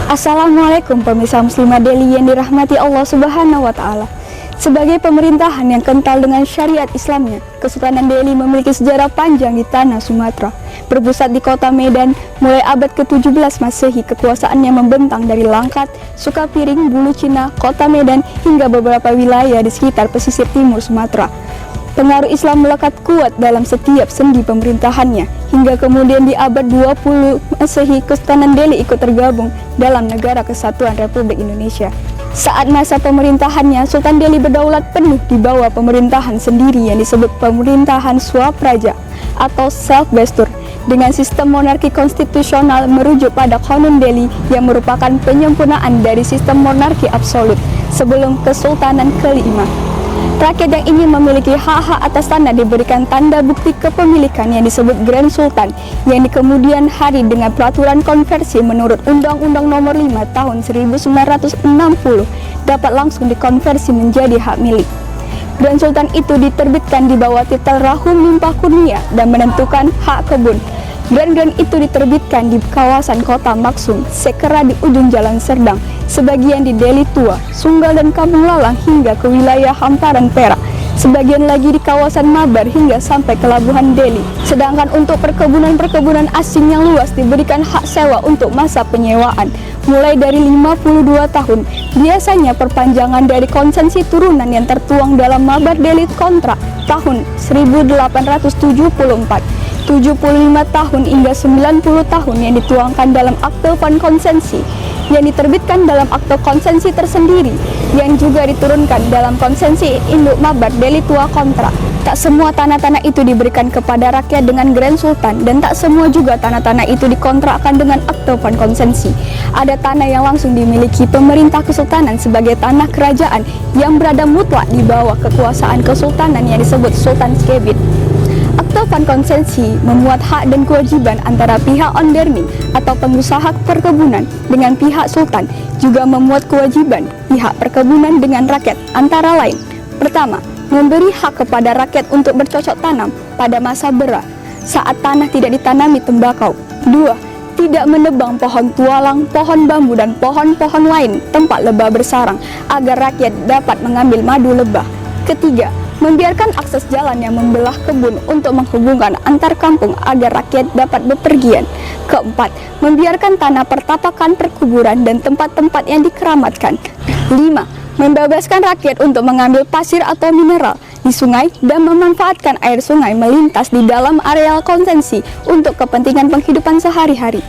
Assalamualaikum pemirsa muslimah Delhi yang dirahmati Allah Subhanahu wa Ta'ala. Sebagai pemerintahan yang kental dengan syariat Islamnya, Kesultanan Delhi memiliki sejarah panjang di tanah Sumatera. Berpusat di kota Medan, mulai abad ke-17 Masehi, kekuasaannya membentang dari Langkat, Sukapiring, Bulu Cina, kota Medan, hingga beberapa wilayah di sekitar pesisir timur Sumatera. Pengaruh Islam melekat kuat dalam setiap sendi pemerintahannya, hingga kemudian di abad 20 Masehi, Kesultanan Delhi ikut tergabung dalam Negara Kesatuan Republik Indonesia. Saat masa pemerintahannya, Sultan Delhi berdaulat penuh di bawah pemerintahan sendiri yang disebut pemerintahan Swapraja atau self-bestur, dengan sistem monarki konstitusional merujuk pada Qanun Delhi yang merupakan penyempurnaan dari sistem monarki absolut sebelum Kesultanan kelima. Rakyat yang ingin memiliki hak-hak atas tanah diberikan tanda bukti kepemilikan yang disebut Grand Sultan, yang di kemudian hari dengan peraturan konversi menurut Undang-Undang Nomor 5 Tahun 1960 dapat langsung dikonversi menjadi hak milik. Grand Sultan itu diterbitkan di bawah titel Rahum Limpah Kurnia dan menentukan hak kebun. Grand itu diterbitkan di kawasan kota Maksum, Sekera di ujung Jalan Serdang, sebagian di Delhi Tua, Sunggal dan Kampung Lalang hingga ke wilayah hamparan Perak, sebagian lagi di kawasan Mabar hingga sampai ke Labuhan Delhi. Sedangkan untuk perkebunan-perkebunan asing yang luas diberikan hak sewa untuk masa penyewaan, mulai dari 52 tahun. Biasanya perpanjangan dari konsensi turunan yang tertuang dalam Mabar Delhi kontrak tahun 1874. 75 tahun hingga 90 tahun yang dituangkan dalam akte van konsensi yang diterbitkan dalam akte konsensi tersendiri yang juga diturunkan dalam konsensi induk Mabar Delhi Tua kontrak. Tak semua tanah-tanah itu diberikan kepada rakyat dengan Grand Sultan, dan tak semua juga tanah-tanah itu dikontrakkan dengan akte van konsensi. Ada tanah yang langsung dimiliki pemerintah kesultanan sebagai tanah kerajaan yang berada mutlak di bawah kekuasaan kesultanan yang disebut Sultan Skebit. Akte van konsensi memuat hak dan kewajiban antara pihak onderming atau pengusaha perkebunan dengan pihak sultan, juga memuat kewajiban pihak perkebunan dengan rakyat, antara lain: pertama, memberi hak kepada rakyat untuk bercocok tanam pada masa bera saat tanah tidak ditanami tembakau. Dua, tidak menebang pohon tualang, pohon bambu dan pohon-pohon lain tempat lebah bersarang agar rakyat dapat mengambil madu lebah. Ketiga, membiarkan akses jalan yang membelah kebun untuk menghubungkan antar kampung agar rakyat dapat bepergian. Keempat, membiarkan tanah pertapakan, perkuburan, dan tempat-tempat yang dikeramatkan. 5. Membebaskan rakyat untuk mengambil pasir atau mineral di sungai dan memanfaatkan air sungai melintas di dalam areal konsensi untuk kepentingan penghidupan sehari-hari.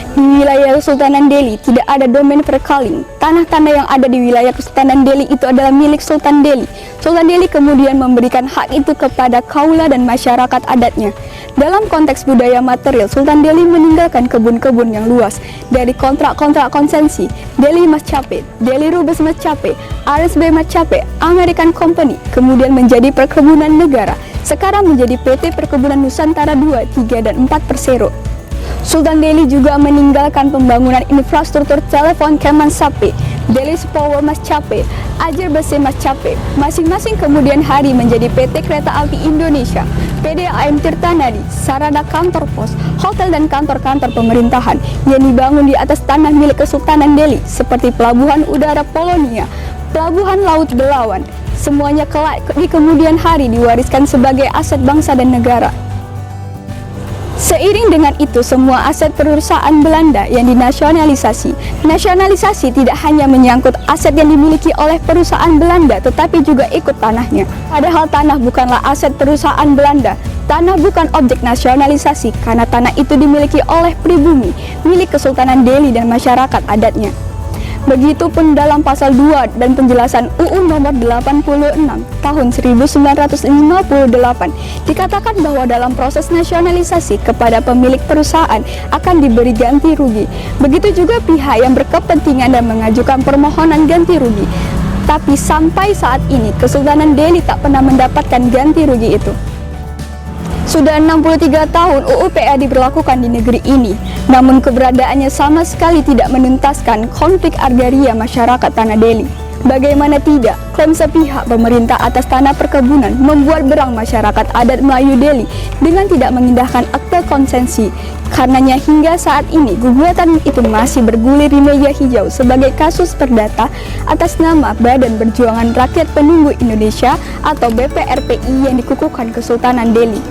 Di wilayah Kesultanan Delhi tidak ada domain perkaling. Tanah-tanah yang ada di wilayah Kesultanan Delhi itu adalah milik Sultan Delhi. Sultan Delhi kemudian memberikan hak itu kepada kaula dan masyarakat adatnya. Dalam konteks budaya material, Sultan Delhi meninggalkan kebun-kebun yang luas dari kontrak-kontrak konsensi Delhi Maskapai, Delhi Rubes Maskapai, RSB Maskapai, American Company, kemudian menjadi perkebunan negara. Sekarang menjadi PT Perkebunan Nusantara 2, 3, dan 4 Persero. Sultan Delhi juga meninggalkan pembangunan infrastruktur telepon Kemansapai, Delhi Power Maskapai, Ajar Bese Maskapai. Masing-masing kemudian hari menjadi PT Kereta Api Indonesia, PDAM Tirtanadi, sarana kantor pos, hotel dan kantor-kantor pemerintahan yang dibangun di atas tanah milik Kesultanan Delhi seperti Pelabuhan Udara Polonia, Pelabuhan Laut Belawan. Semuanya kelak di kemudian hari diwariskan sebagai aset bangsa dan negara. Seiring dengan itu, semua aset perusahaan Belanda yang dinasionalisasi. Nasionalisasi tidak hanya menyangkut aset yang dimiliki oleh perusahaan Belanda, tetapi juga ikut tanahnya. Padahal tanah bukanlah aset perusahaan Belanda. Tanah bukan objek nasionalisasi karena tanah itu dimiliki oleh pribumi, milik Kesultanan Delhi dan masyarakat adatnya. Begitupun dalam pasal 2 dan penjelasan UU nomor 86 tahun 1958 dikatakan bahwa dalam proses nasionalisasi kepada pemilik perusahaan akan diberi ganti rugi. Begitu juga pihak yang berkepentingan dan mengajukan permohonan ganti rugi. Tapi sampai saat ini Kesultanan Delhi tak pernah mendapatkan ganti rugi itu. Sudah 63 tahun UU PA diberlakukan di negeri ini, namun keberadaannya sama sekali tidak menuntaskan konflik agraria masyarakat Tanah Delhi. Bagaimana tidak, klaim sepihak pemerintah atas tanah perkebunan membuat berang masyarakat adat Melayu Deli dengan tidak mengindahkan akte konsensi. Karenanya hingga saat ini gugatan itu masih bergulir di meja hijau sebagai kasus perdata atas nama Badan Perjuangan Rakyat Penunggu Indonesia atau BPRPI yang dikukuhkan Kesultanan Deli.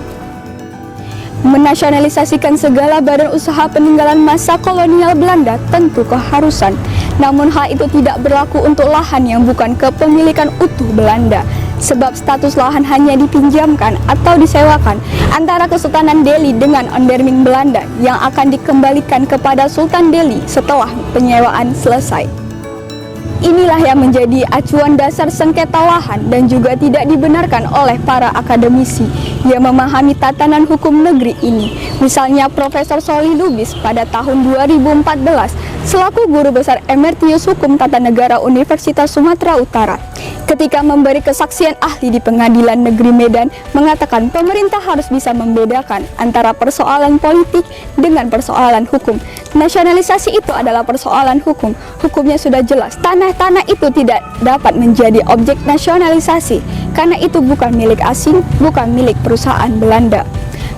Menasionalisasikan segala badan usaha peninggalan masa kolonial Belanda tentu keharusan. Namun hal itu tidak berlaku untuk lahan yang bukan kepemilikan utuh Belanda, sebab status lahan hanya dipinjamkan atau disewakan antara Kesultanan Deli dengan onderming Belanda yang akan dikembalikan kepada Sultan Deli setelah penyewaan selesai. Inilah yang menjadi acuan dasar sengketa lahan dan juga tidak dibenarkan oleh para akademisi yang memahami tatanan hukum negeri ini. Misalnya Profesor Soli Lubis pada tahun 2014 selaku Guru Besar Emeritius Hukum Tata Negara Universitas Sumatera Utara ketika memberi kesaksian ahli di Pengadilan Negeri Medan mengatakan pemerintah harus bisa membedakan antara persoalan politik dengan persoalan hukum. Nasionalisasi itu adalah persoalan hukum. Hukumnya sudah jelas. Tanah-tanah itu tidak dapat menjadi objek nasionalisasi karena itu bukan milik asing, bukan milik perusahaan Belanda.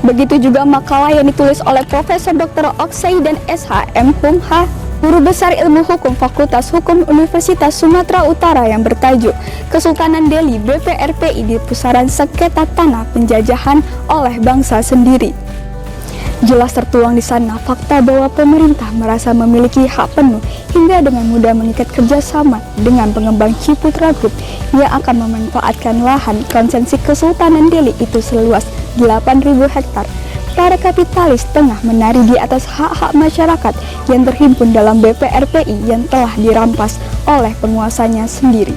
Begitu juga makalah yang ditulis oleh Profesor Dr. Oksai dan SH.M. Humha, Guru Besar Ilmu Hukum Fakultas Hukum Universitas Sumatera Utara yang bertajuk Kesultanan Deli BPRPI di Pusaran Sengketa Tanah Penjajahan oleh Bangsa Sendiri. Jelas tertuang di sana fakta bahwa pemerintah merasa memiliki hak penuh hingga dengan mudah mengikat kerjasama dengan pengembang Ciputra Group yang akan memanfaatkan lahan konsensi Kesultanan Deli itu seluas 8.000 hektar. Para kapitalis tengah menari di atas hak-hak masyarakat yang terhimpun dalam BPRPI yang telah dirampas oleh penguasanya sendiri.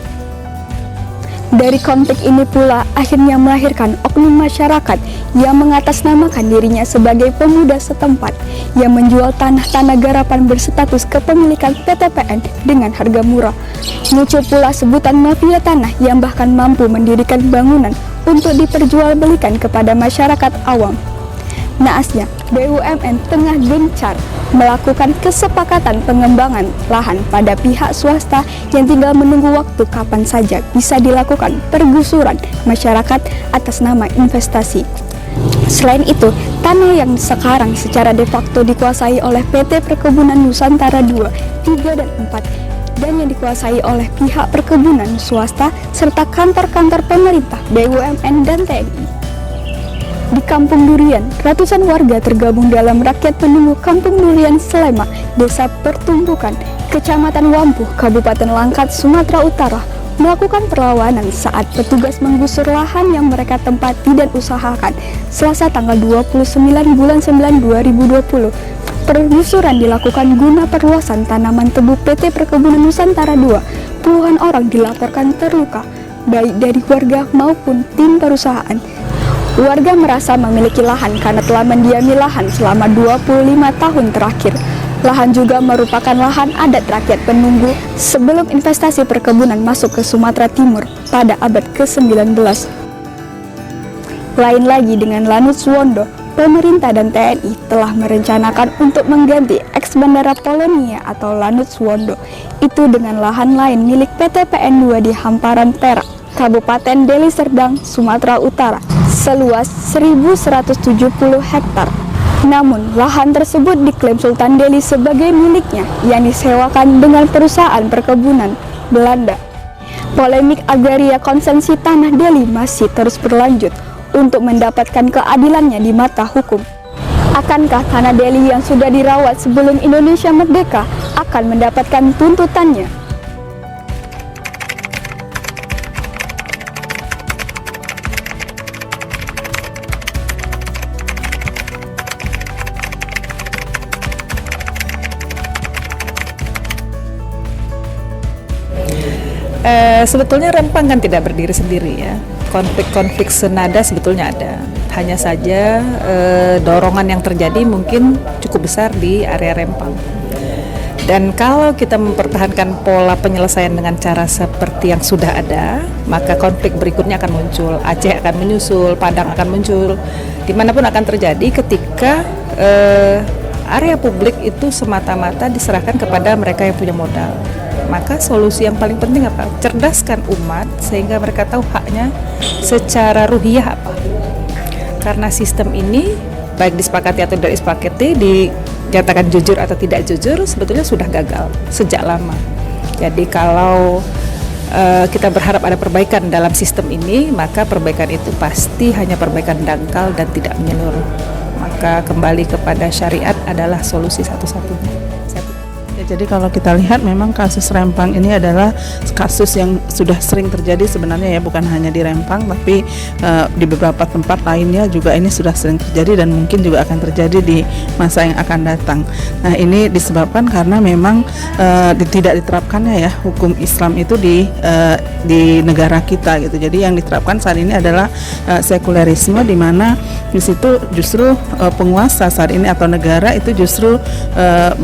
Dari konflik ini pula akhirnya melahirkan oknum masyarakat yang mengatasnamakan dirinya sebagai pemuda setempat yang menjual tanah-tanah garapan berstatus kepemilikan PTPN dengan harga murah. Muncul pula sebutan mafia tanah yang bahkan mampu mendirikan bangunan untuk diperjualbelikan kepada masyarakat awam. Naasnya, BUMN tengah gencar melakukan kesepakatan pengembangan lahan pada pihak swasta yang tinggal menunggu waktu kapan saja bisa dilakukan pergusuran masyarakat atas nama investasi. Selain itu, tanah yang sekarang secara de facto dikuasai oleh PT Perkebunan Nusantara 2, 3, dan 4 dan yang dikuasai oleh pihak perkebunan swasta serta kantor-kantor pemerintah, BUMN, dan TNI. Di Kampung Durian, ratusan warga tergabung dalam Rakyat Penunggu Kampung Durian Slemak, Desa Pertumbukan, Kecamatan Wampuh, Kabupaten Langkat, Sumatera Utara, melakukan perlawanan saat petugas menggusur lahan yang mereka tempati dan usahakan Selasa tanggal 29 bulan 9 2020. Pergusuran dilakukan guna perluasan tanaman tebu PT Perkebunan Nusantara 2. Puluhan orang dilaporkan terluka, baik dari warga maupun tim perusahaan. Warga merasa memiliki lahan karena telah mendiami lahan selama 25 tahun terakhir. Lahan juga merupakan lahan adat rakyat penunggu sebelum investasi perkebunan masuk ke Sumatera Timur pada abad ke-19. Lain lagi dengan Lanut Suwondo, pemerintah dan TNI telah merencanakan untuk mengganti eks Bandara Polonia atau Lanut Suwondo itu dengan lahan lain milik PT PN2 di Hamparan Perak, Kabupaten Deli Serdang, Sumatera Utara, seluas 1.170 hektar. Namun, lahan tersebut diklaim Sultan Deli sebagai miliknya yang disewakan dengan perusahaan perkebunan Belanda. Polemik agraria konsensi tanah Deli masih terus berlanjut untuk mendapatkan keadilannya di mata hukum. Akankah tanah Deli yang sudah dirawat sebelum Indonesia merdeka akan mendapatkan tuntutannya? Sebetulnya Rempang kan tidak berdiri sendiri ya. Konflik-konflik senada sebetulnya ada. Hanya saja dorongan yang terjadi mungkin cukup besar di area Rempang. Dan kalau kita mempertahankan pola penyelesaian dengan cara seperti yang sudah ada, maka konflik berikutnya akan muncul. Aceh akan menyusul, Padang akan muncul. Dimanapun akan terjadi ketika area publik itu semata-mata diserahkan kepada mereka yang punya modal. Maka solusi yang paling penting apa? Cerdaskan umat sehingga mereka tahu haknya secara ruhiyah apa. Karena sistem ini baik disepakati atau tidak disepakati, dinyatakan jujur atau tidak jujur, sebetulnya sudah gagal sejak lama. Jadi kalau kita berharap ada perbaikan dalam sistem ini, maka perbaikan itu pasti hanya perbaikan dangkal dan tidak menyeluruh. Maka kembali kepada syariat adalah solusi satu-satunya. Ya, jadi kalau kita lihat memang kasus Rempang ini adalah kasus yang sudah sering terjadi sebenarnya ya, bukan hanya di Rempang tapi di beberapa tempat lainnya juga ini sudah sering terjadi dan mungkin juga akan terjadi di masa yang akan datang. Nah, ini disebabkan karena memang tidak diterapkannya ya hukum Islam itu di negara kita gitu. Jadi yang diterapkan saat ini adalah sekulerisme, di mana di situ justru penguasa saat ini atau negara itu justru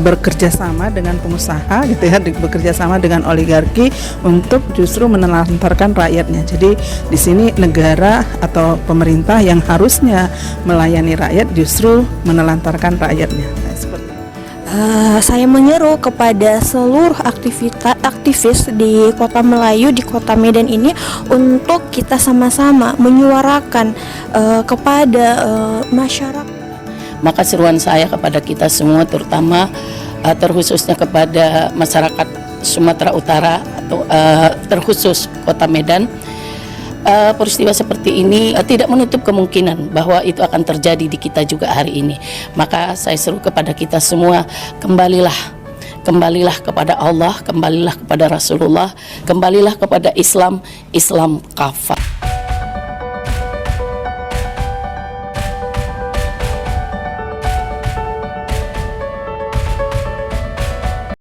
bekerja sama dengan pengusaha gitu ya, bekerja sama dengan oligarki untuk justru menelantarkan rakyatnya. Jadi di sini negara atau pemerintah yang harusnya melayani rakyat justru menelantarkan rakyatnya. Nah, seperti saya menyeru kepada seluruh aktivis di Kota Melayu, di Kota Medan ini untuk kita sama-sama menyuarakan kepada masyarakat. Maka seruan saya kepada kita semua, terutama terkhususnya kepada masyarakat Sumatera Utara atau terkhusus Kota Medan, peristiwa seperti ini tidak menutup kemungkinan bahwa itu akan terjadi di kita juga hari ini. Maka saya seru kepada kita semua, kembalilah kepada Allah, kembalilah kepada Rasulullah, kembalilah kepada Islam kafah.